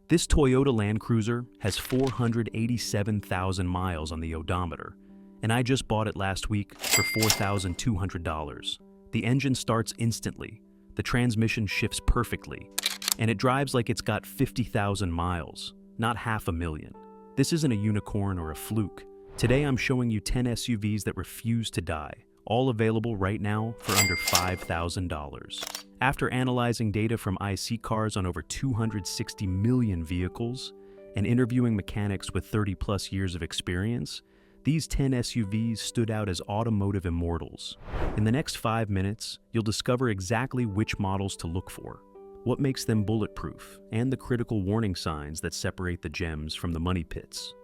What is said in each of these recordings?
This Toyota Land Cruiser has 487,000 miles on the odometer, and I just bought it last week for $4,200. The engine starts instantly, the transmission shifts perfectly, and it drives like it's got 50,000 miles, not 500,000. This isn't a unicorn or a fluke. Today I'm showing you 10 SUVs that refuse to die, all available right now for under $5,000. After analyzing data from IC cars on over 260 million vehicles and interviewing mechanics with 30+ years of experience, these 10 SUVs stood out as automotive immortals. In the next 5 minutes, you'll discover exactly which models to look for, what makes them bulletproof, and the critical warning signs that separate the gems from the money pits.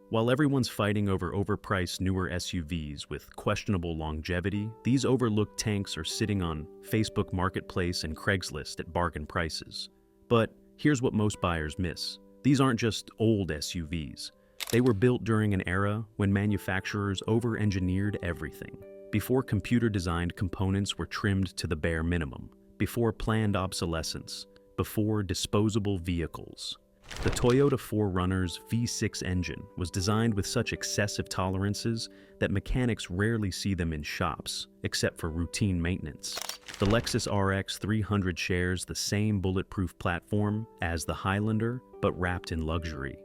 While everyone's fighting over overpriced newer SUVs with questionable longevity, these overlooked tanks are sitting on Facebook Marketplace and Craigslist at bargain prices. But here's what most buyers miss. These aren't just old SUVs. They were built during an era when manufacturers over-engineered everything, before computer-designed components were trimmed to the bare minimum, before planned obsolescence, before disposable vehicles. The Toyota 4Runner's V6 engine was designed with such excessive tolerances that mechanics rarely see them in shops, except for routine maintenance. The Lexus RX 300 shares the same bulletproof platform as the Highlander, but wrapped in luxury.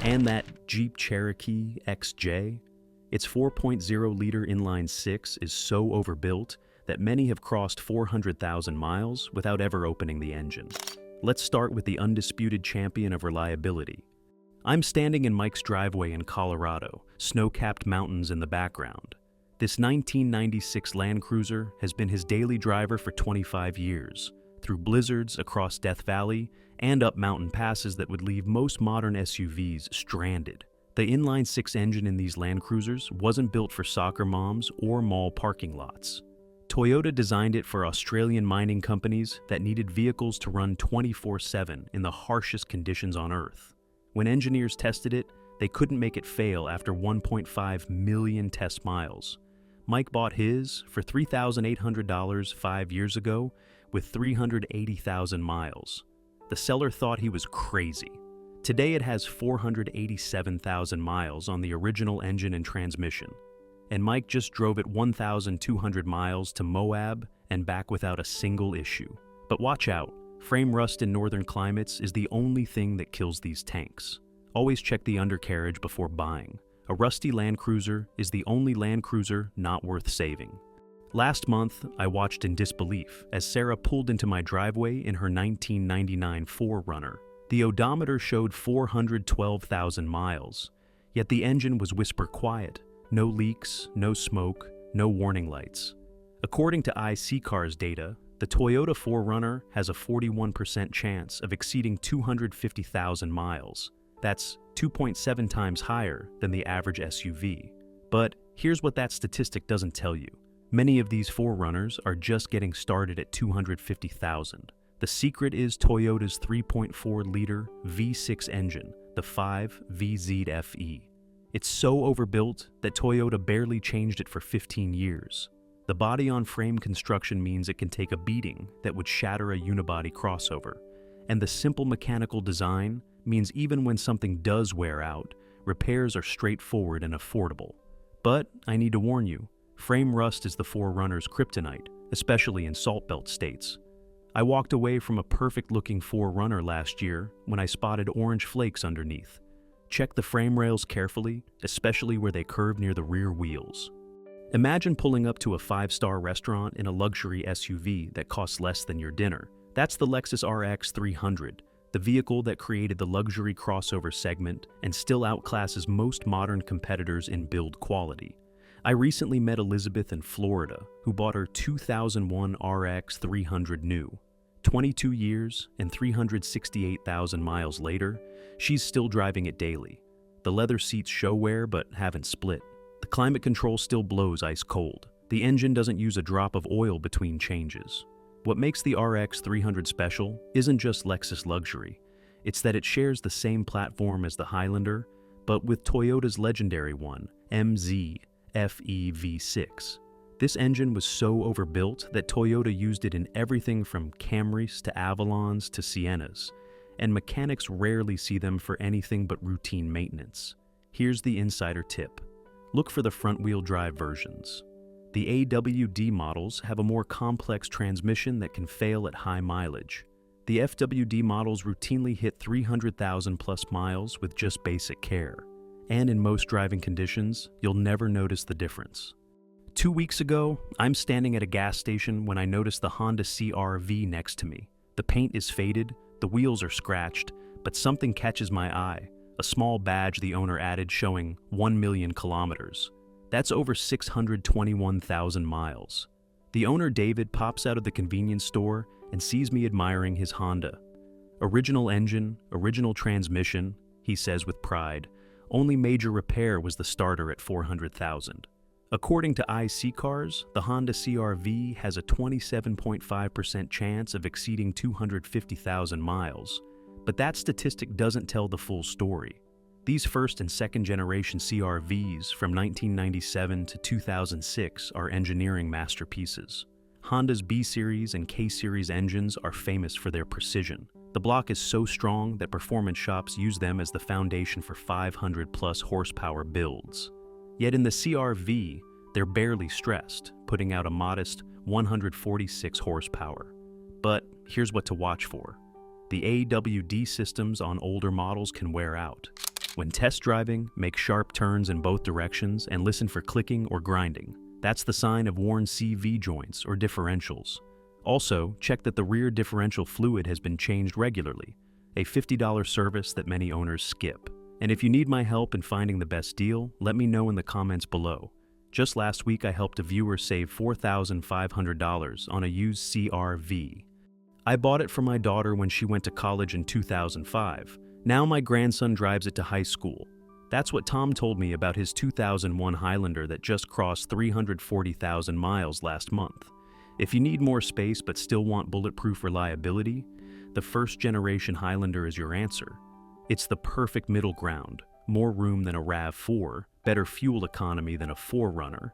And that Jeep Cherokee XJ, its 4.0-liter inline-six is so overbuilt that many have crossed 400,000 miles without ever opening the engine. Let's start with the undisputed champion of reliability. I'm standing in Mike's driveway in Colorado, snow-capped mountains in the background. This 1996 Land Cruiser has been his daily driver for 25 years, through blizzards across Death Valley and up mountain passes that would leave most modern SUVs stranded. The inline-six engine in these Land Cruisers wasn't built for soccer moms or mall parking lots. Toyota designed it for Australian mining companies that needed vehicles to run 24/7 in the harshest conditions on Earth. When engineers tested it, they couldn't make it fail after 1.5 million test miles. Mike bought his for $3,800 5 years ago with 380,000 miles. The seller thought he was crazy. Today it has 487,000 miles on the original engine and transmission. And Mike just drove it 1,200 miles to Moab and back without a single issue. But watch out, frame rust in northern climates is the only thing that kills these tanks. Always check the undercarriage before buying. A rusty Land Cruiser is the only Land Cruiser not worth saving. Last month, I watched in disbelief as Sarah pulled into my driveway in her 1999 4Runner. The odometer showed 412,000 miles, yet the engine was whisper quiet. No leaks, no smoke, no warning lights. According to IC Cars data, the Toyota 4Runner has a 41% chance of exceeding 250,000 miles. That's 2.7 times higher than the average SUV. But here's what that statistic doesn't tell you. Many of these 4Runners are just getting started at 250,000. The secret is Toyota's 3.4-liter V6 engine, the 5VZ-FE. It's so overbuilt that Toyota barely changed it for 15 years. The body-on-frame construction means it can take a beating that would shatter a unibody crossover. And the simple mechanical design means even when something does wear out, repairs are straightforward and affordable. But I need to warn you, frame rust is the 4Runner's kryptonite, especially in salt belt states. I walked away from a perfect-looking 4Runner last year when I spotted orange flakes underneath. Check the frame rails carefully, especially where they curve near the rear wheels. Imagine pulling up to a 5-star restaurant in a luxury SUV that costs less than your dinner. That's the Lexus RX 300, the vehicle that created the luxury crossover segment and still outclasses most modern competitors in build quality. I recently met Elizabeth in Florida, who bought her 2001 RX 300 new. 22 years and 368,000 miles later, she's still driving it daily. The leather seats show wear but haven't split. The climate control still blows ice cold. The engine doesn't use a drop of oil between changes. What makes the RX 300 special isn't just Lexus luxury. It's that it shares the same platform as the Highlander, but with Toyota's legendary one, MZ FE V6. This engine was so overbuilt that Toyota used it in everything from Camrys to Avalons to Siennas, and mechanics rarely see them for anything but routine maintenance. Here's the insider tip. Look for the front-wheel drive versions. The AWD models have a more complex transmission that can fail at high mileage. The FWD models routinely hit 300,000 plus miles with just basic care. And in most driving conditions, you'll never notice the difference. 2 weeks ago, I'm standing at a gas station when I noticed the Honda CR-V next to me. The paint is faded, the wheels are scratched, but something catches my eye. A small badge the owner added showing 1 million kilometers. That's over 621,000 miles. The owner, David, pops out of the convenience store and sees me admiring his Honda. Original engine, original transmission, he says with pride. Only major repair was the starter at 400,000. According to iSeeCars, the Honda CR-V has a 27.5% chance of exceeding 250,000 miles. But that statistic doesn't tell the full story. These first and second generation CR-Vs from 1997 to 2006 are engineering masterpieces. Honda's B-Series and K-Series engines are famous for their precision. The block is so strong that performance shops use them as the foundation for 500-plus horsepower builds. Yet in the CR-V, they're barely stressed, putting out a modest 146 horsepower. But here's what to watch for. The AWD systems on older models can wear out. When test driving, make sharp turns in both directions and listen for clicking or grinding. That's the sign of worn CV joints or differentials. Also, check that the rear differential fluid has been changed regularly, a $50 service that many owners skip. And if you need my help in finding the best deal, let me know in the comments below. Just last week, I helped a viewer save $4,500 on a used CR-V. I bought it for my daughter when she went to college in 2005. Now my grandson drives it to high school. That's what Tom told me about his 2001 Highlander that just crossed 340,000 miles last month. If you need more space but still want bulletproof reliability, the first generation Highlander is your answer. It's the perfect middle ground, more room than a RAV4, better fuel economy than a 4Runner,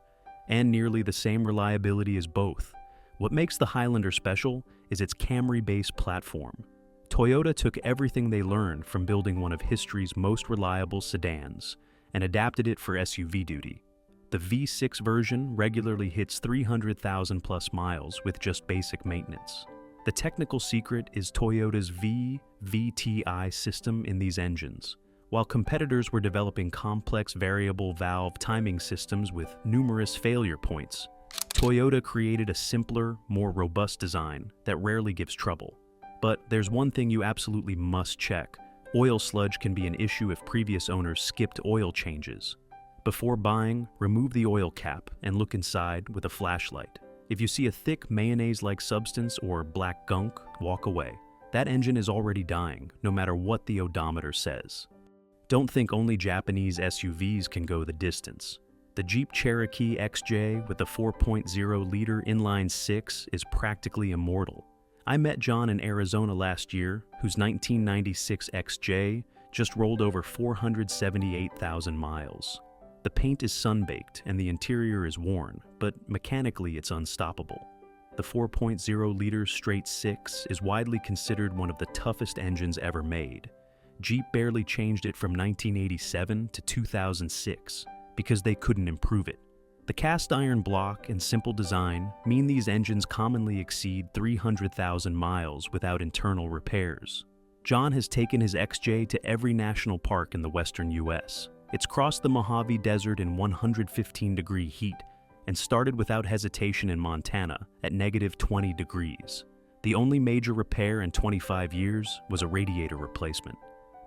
and nearly the same reliability as both. What makes the Highlander special is its Camry-based platform. Toyota took everything they learned from building one of history's most reliable sedans and adapted it for SUV duty. The V6 version regularly hits 300,000 plus miles with just basic maintenance. The technical secret is Toyota's VVTi system in these engines. While competitors were developing complex variable valve timing systems with numerous failure points, Toyota created a simpler, more robust design that rarely gives trouble. But there's one thing you absolutely must check. Oil sludge can be an issue if previous owners skipped oil changes. Before buying, remove the oil cap and look inside with a flashlight. If you see a thick mayonnaise-like substance or black gunk, walk away. That engine is already dying, no matter what the odometer says. Don't think only Japanese SUVs can go the distance. The Jeep Cherokee XJ with the 4.0-liter inline-six is practically immortal. I met John in Arizona last year, whose 1996 XJ just rolled over 478,000 miles. The paint is sun-baked and the interior is worn, but mechanically it's unstoppable. The 4.0-liter straight six is widely considered one of the toughest engines ever made. Jeep barely changed it from 1987 to 2006 because they couldn't improve it. The cast iron block and simple design mean these engines commonly exceed 300,000 miles without internal repairs. John has taken his XJ to every national park in the western US. It's crossed the Mojave Desert in 115-degree heat and started without hesitation in Montana at -20 degrees. The only major repair in 25 years was a radiator replacement.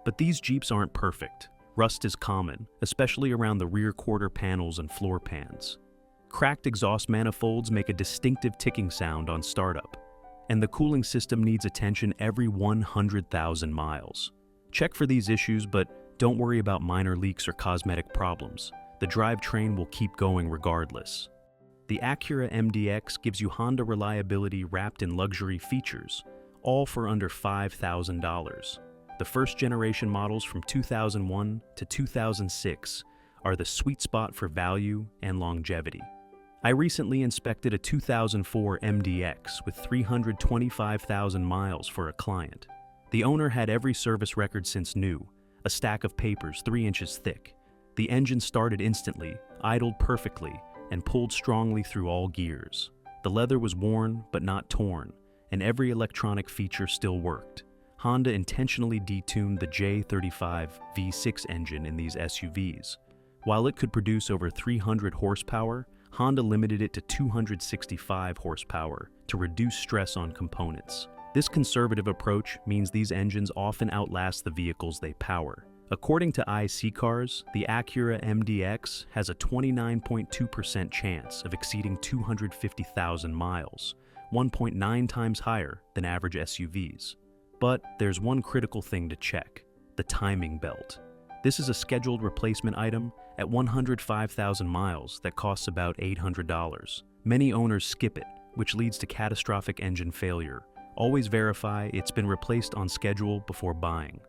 But these Jeeps aren't perfect. Rust is common, especially around the rear quarter panels and floor pans. Cracked exhaust manifolds make a distinctive ticking sound on startup, and the cooling system needs attention every 100,000 miles. Check for these issues, but don't worry about minor leaks or cosmetic problems. The drivetrain will keep going regardless. The Acura MDX gives you Honda reliability wrapped in luxury features, all for under $5,000. The first-generation models from 2001 to 2006 are the sweet spot for value and longevity. I recently inspected a 2004 MDX with 325,000 miles for a client. The owner had every service record since new, a stack of papers 3 inches thick. The engine started instantly, idled perfectly, and pulled strongly through all gears. The leather was worn but not torn, and every electronic feature still worked. Honda intentionally detuned the J35 V6 engine in these SUVs. While it could produce over 300 horsepower, Honda limited it to 265 horsepower to reduce stress on components. This conservative approach means these engines often outlast the vehicles they power. According to iSeeCars, the Acura MDX has a 29.2% chance of exceeding 250,000 miles, 1.9 times higher than average SUVs. But there's one critical thing to check: the timing belt. This is a scheduled replacement item at 105,000 miles that costs about $800. Many owners skip it, which leads to catastrophic engine failure. Always verify it's been replaced on schedule before buying.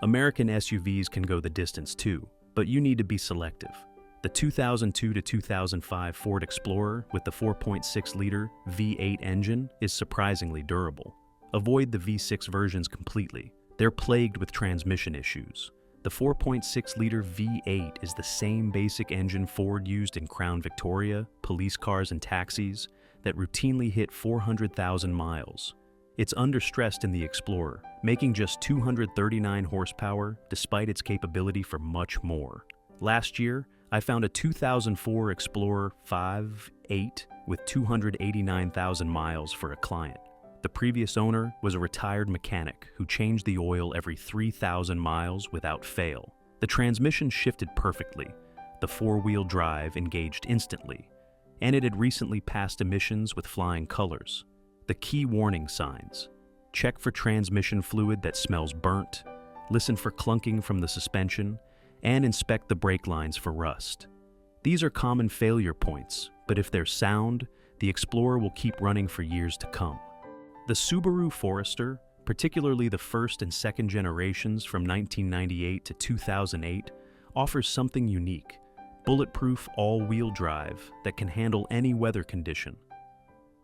American SUVs can go the distance too, but you need to be selective. The 2002 to 2005 Ford Explorer with the 4.6-liter V8 engine is surprisingly durable. Avoid the V6 versions completely. They're plagued with transmission issues. The 4.6-liter V8 is the same basic engine Ford used in Crown Victoria, police cars, and taxis that routinely hit 400,000 miles. It's understressed in the Explorer, making just 239 horsepower despite its capability for much more. Last year, I found a 2004 Explorer V8 with 289,000 miles for a client. The previous owner was a retired mechanic who changed the oil every 3,000 miles without fail. The transmission shifted perfectly, the four-wheel drive engaged instantly, and it had recently passed emissions with flying colors. The key warning signs: check for transmission fluid that smells burnt, listen for clunking from the suspension, and inspect the brake lines for rust. These are common failure points, but if they're sound, the Explorer will keep running for years to come. The Subaru Forester, particularly the first and second generations from 1998 to 2008, offers something unique: bulletproof all-wheel drive that can handle any weather condition.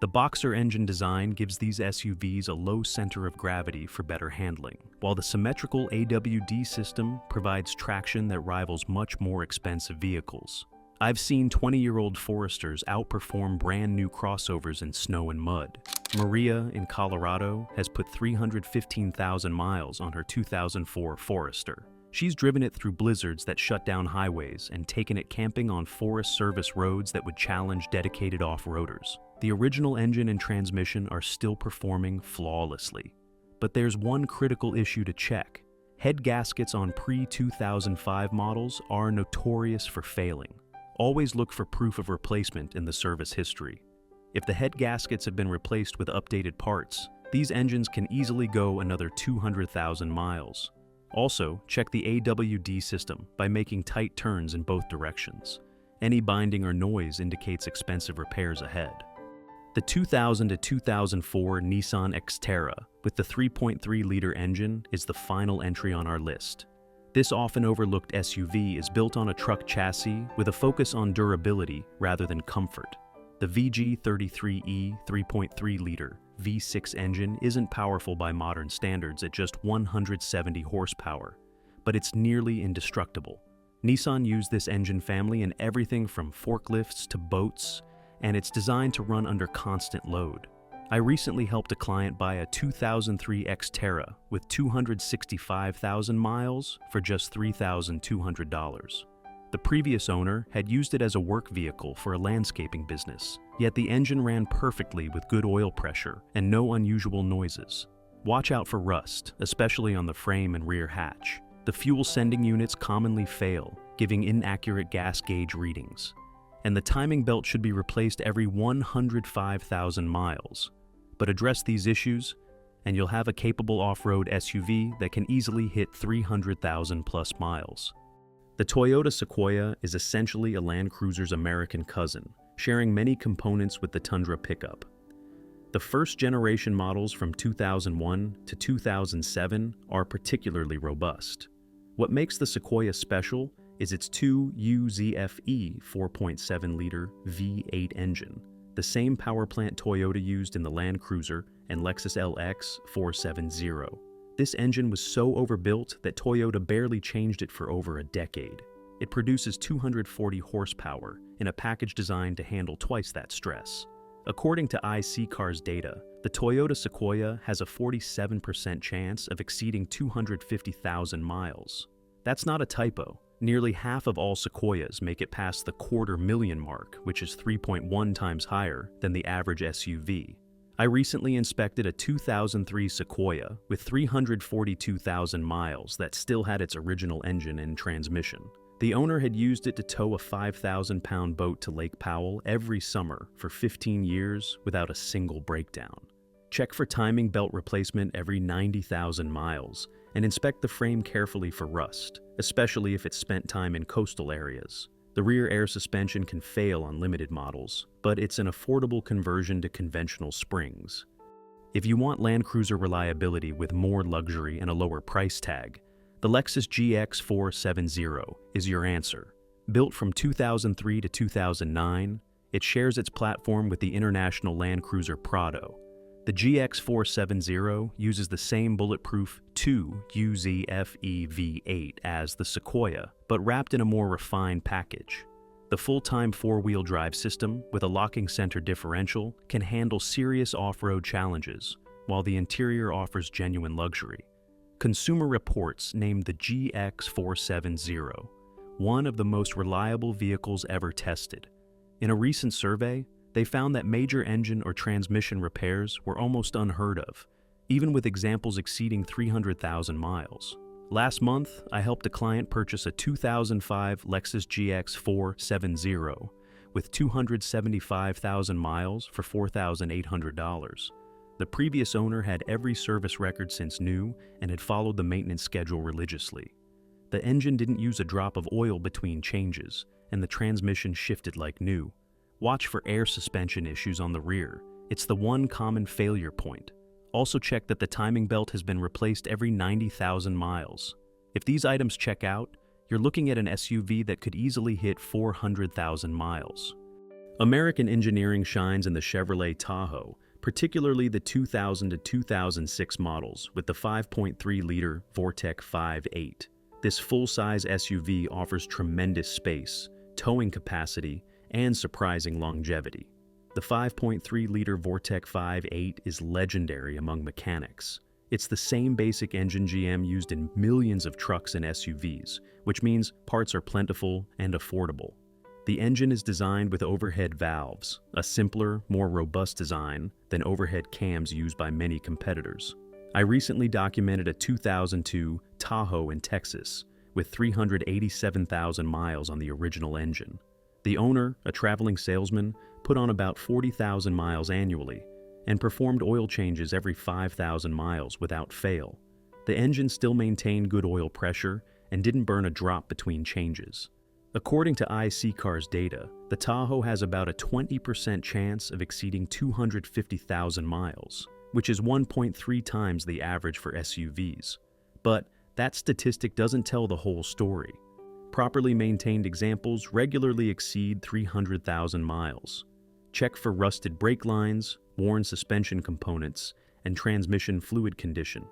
The Boxer engine design gives these SUVs a low center of gravity for better handling, while the symmetrical AWD system provides traction that rivals much more expensive vehicles. I've seen 20-year-old Foresters outperform brand-new crossovers in snow and mud. Maria in Colorado has put 315,000 miles on her 2004 Forester. She's driven it through blizzards that shut down highways and taken it camping on Forest Service roads that would challenge dedicated off-roaders. The original engine and transmission are still performing flawlessly. But there's one critical issue to check. Head gaskets on pre-2005 models are notorious for failing. Always look for proof of replacement in the service history. If the head gaskets have been replaced with updated parts, these engines can easily go another 200,000 miles. Also, check the AWD system by making tight turns in both directions. Any binding or noise indicates expensive repairs ahead. The 2000 to 2004 Nissan Xterra with the 3.3-liter engine is the final entry on our list. This often overlooked SUV is built on a truck chassis with a focus on durability rather than comfort. The VG33E 3.3-liter V6 engine isn't powerful by modern standards at just 170 horsepower, but it's nearly indestructible. Nissan used this engine family in everything from forklifts to boats, and it's designed to run under constant load. I recently helped a client buy a 2003 Xterra with 265,000 miles for just $3,200. The previous owner had used it as a work vehicle for a landscaping business, yet the engine ran perfectly with good oil pressure and no unusual noises. Watch out for rust, especially on the frame and rear hatch. The fuel sending units commonly fail, giving inaccurate gas gauge readings. And the timing belt should be replaced every 105,000 miles. But address these issues, and you'll have a capable off-road SUV that can easily hit 300,000 plus miles. The Toyota Sequoia is essentially a Land Cruiser's American cousin, sharing many components with the Tundra pickup. The first-generation models from 2001 to 2007 are particularly robust. What makes the Sequoia special is its 2UZFE 4.7-liter V8 engine, the same power plant Toyota used in the Land Cruiser and Lexus LX 470. This engine was so overbuilt that Toyota barely changed it for over a decade. It produces 240 horsepower in a package designed to handle twice that stress. According to iSeeCar's data, the Toyota Sequoia has a 47% chance of exceeding 250,000 miles. That's not a typo. Nearly half of all Sequoias make it past the 250,000 mark, which is 3.1 times higher than the average SUV. I recently inspected a 2003 Sequoia with 342,000 miles that still had its original engine and transmission. The owner had used it to tow a 5,000-pound boat to Lake Powell every summer for 15 years without a single breakdown. Check for timing belt replacement every 90,000 miles and inspect the frame carefully for rust, especially if it's spent time in coastal areas. The rear air suspension can fail on limited models, but it's an affordable conversion to conventional springs. If you want Land Cruiser reliability with more luxury and a lower price tag, the Lexus GX470 is your answer. Built from 2003 to 2009, it shares its platform with the international Land Cruiser Prado. The GX470 uses the same bulletproof 2UZ FE V8 as the Sequoia, but wrapped in a more refined package. The full-time four-wheel drive system with a locking center differential can handle serious off-road challenges, while the interior offers genuine luxury. Consumer Reports named the GX470 one of the most reliable vehicles ever tested. In a recent survey, they found that major engine or transmission repairs were almost unheard of, even with examples exceeding 300,000 miles. Last month, I helped a client purchase a 2005 Lexus GX470 with 275,000 miles for $4,800. The previous owner had every service record since new and had followed the maintenance schedule religiously. The engine didn't use a drop of oil between changes, and the transmission shifted like new. Watch for air suspension issues on the rear. It's the one common failure point. Also check that the timing belt has been replaced every 90,000 miles. If these items check out, you're looking at an SUV that could easily hit 400,000 miles. American engineering shines in the Chevrolet Tahoe, particularly the 2000 to 2006 models with the 5.3-liter Vortec V8. This full-size SUV offers tremendous space, towing capacity, and surprising longevity. The 5.3-liter Vortec V8 is legendary among mechanics. It's the same basic engine GM used in millions of trucks and SUVs, which means parts are plentiful and affordable. The engine is designed with overhead valves, a simpler, more robust design than overhead cams used by many competitors. I recently documented a 2002 Tahoe in Texas with 387,000 miles on the original engine. The owner, a traveling salesman, put on about 40,000 miles annually and performed oil changes every 5,000 miles without fail. The engine still maintained good oil pressure and didn't burn a drop between changes. According to iSeeCar's data, the Tahoe has about a 20% chance of exceeding 250,000 miles, which is 1.3 times the average for SUVs. But that statistic doesn't tell the whole story. Properly maintained examples regularly exceed 300,000 miles. Check for rusted brake lines, worn suspension components, and transmission fluid condition.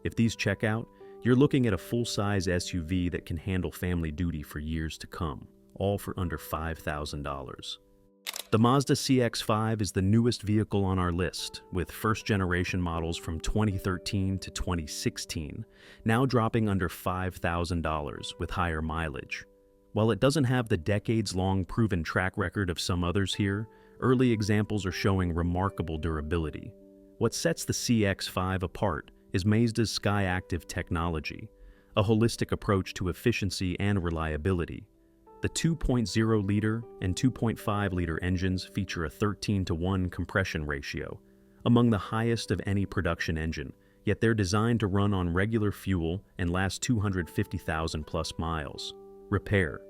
If these check out, you're looking at a full-size SUV that can handle family duty for years to come, all for under $5,000. The Mazda CX-5 is the newest vehicle on our list, with first-generation models from 2013 to 2016, now dropping under $5,000 with higher mileage. While it doesn't have the decades-long proven track record of some others here, early examples are showing remarkable durability. What sets the CX-5 apart is Mazda's Skyactiv technology, a holistic approach to efficiency and reliability. The 2.0-liter and 2.5-liter engines feature a 13:1 compression ratio, among the highest of any production engine, yet they're designed to run on regular fuel and last 250,000 plus miles. Repair.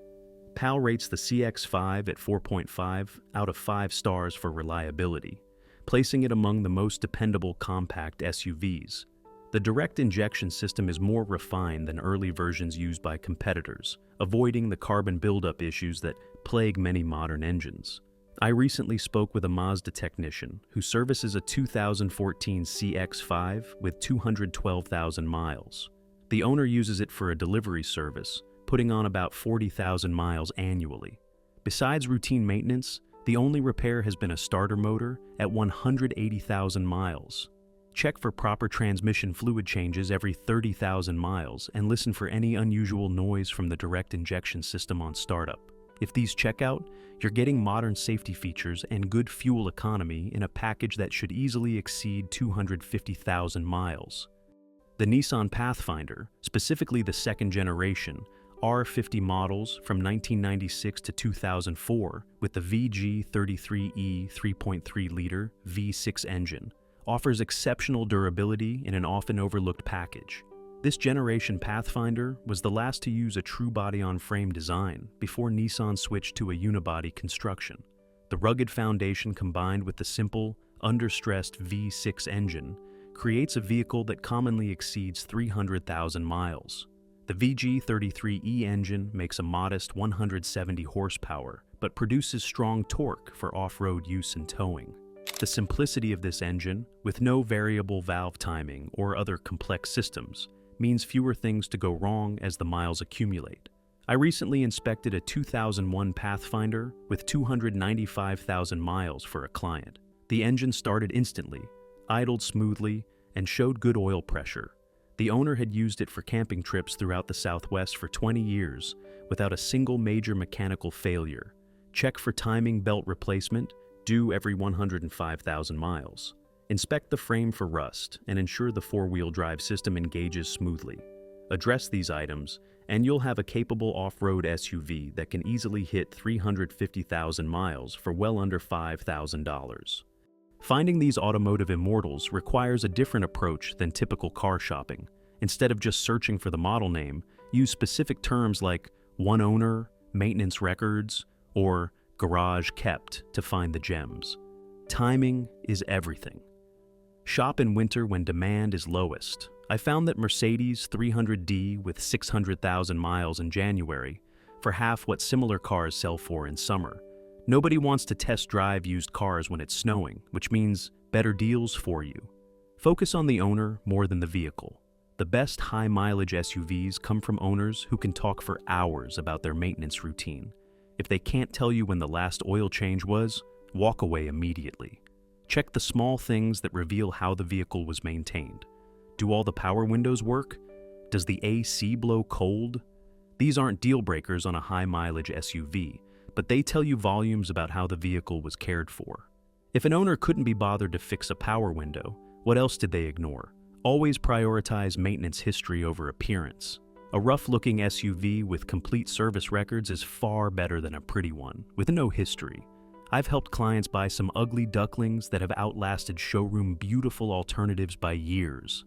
PAL rates the CX-5 at 4.5 out of 5 stars for reliability, placing it among the most dependable compact SUVs. The direct injection system is more refined than early versions used by competitors, avoiding the carbon buildup issues that plague many modern engines. I recently spoke with a Mazda technician who services a 2014 CX-5 with 212,000 miles. The owner uses it for a delivery service, putting on about 40,000 miles annually. Besides routine maintenance, the only repair has been a starter motor at 180,000 miles. Check for proper transmission fluid changes every 30,000 miles and listen for any unusual noise from the direct injection system on startup. If these check out, you're getting modern safety features and good fuel economy in a package that should easily exceed 250,000 miles. The Nissan Pathfinder, specifically the second generation, R50 models from 1996 to 2004 with the VG33E 3.3-liter V6 engine, offers exceptional durability in an often overlooked package. This generation Pathfinder was the last to use a true body-on-frame design before Nissan switched to a unibody construction. The rugged foundation combined with the simple, under-stressed V6 engine creates a vehicle that commonly exceeds 300,000 miles. The VG33E engine makes a modest 170 horsepower, but produces strong torque for off-road use and towing. The simplicity of this engine, with no variable valve timing or other complex systems, means fewer things to go wrong as the miles accumulate. I recently inspected a 2001 Pathfinder with 295,000 miles for a client. The engine started instantly, idled smoothly, and showed good oil pressure. The owner had used it for camping trips throughout the Southwest for 20 years without a single major mechanical failure. Check for timing belt replacement, due every 105,000 miles. Inspect the frame for rust and ensure the four-wheel drive system engages smoothly. Address these items, and you'll have a capable off-road SUV that can easily hit 350,000 miles for well under $5,000. Finding these automotive immortals requires a different approach than typical car shopping. Instead of just searching for the model name, use specific terms like one owner, maintenance records, or garage kept to find the gems. Timing is everything. Shop in winter when demand is lowest. I found that Mercedes 300D with 600,000 miles in January for half what similar cars sell for in summer. Nobody wants to test drive used cars when it's snowing, which means better deals for you. Focus on the owner more than the vehicle. The best high-mileage SUVs come from owners who can talk for hours about their maintenance routine. If they can't tell you when the last oil change was, walk away immediately. Check the small things that reveal how the vehicle was maintained. Do all the power windows work? Does the AC blow cold? These aren't deal breakers on a high-mileage SUV, but they tell you volumes about how the vehicle was cared for. If an owner couldn't be bothered to fix a power window, what else did they ignore? Always prioritize maintenance history over appearance. A rough-looking SUV with complete service records is far better than a pretty one with no history. I've helped clients buy some ugly ducklings that have outlasted showroom beautiful alternatives by years.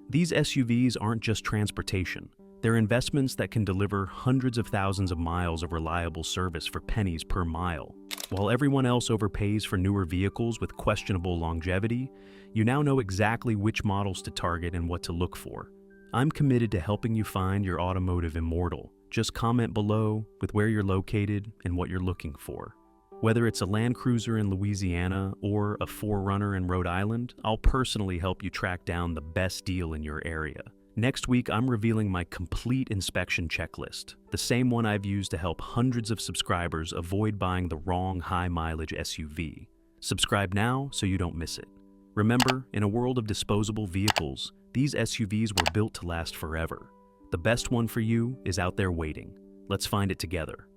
These SUVs aren't just transportation. They're investments that can deliver hundreds of thousands of miles of reliable service for pennies per mile. While everyone else overpays for newer vehicles with questionable longevity, you now know exactly which models to target and what to look for. I'm committed to helping you find your automotive immortal. Just comment below with where you're located and what you're looking for. Whether it's a Land Cruiser in Louisiana or a 4Runner in Rhode Island, I'll personally help you track down the best deal in your area. Next week, I'm revealing my complete inspection checklist, the same one I've used to help hundreds of subscribers avoid buying the wrong high-mileage SUV. Subscribe now so you don't miss it. Remember, in a world of disposable vehicles, these SUVs were built to last forever. The best one for you is out there waiting. Let's find it together.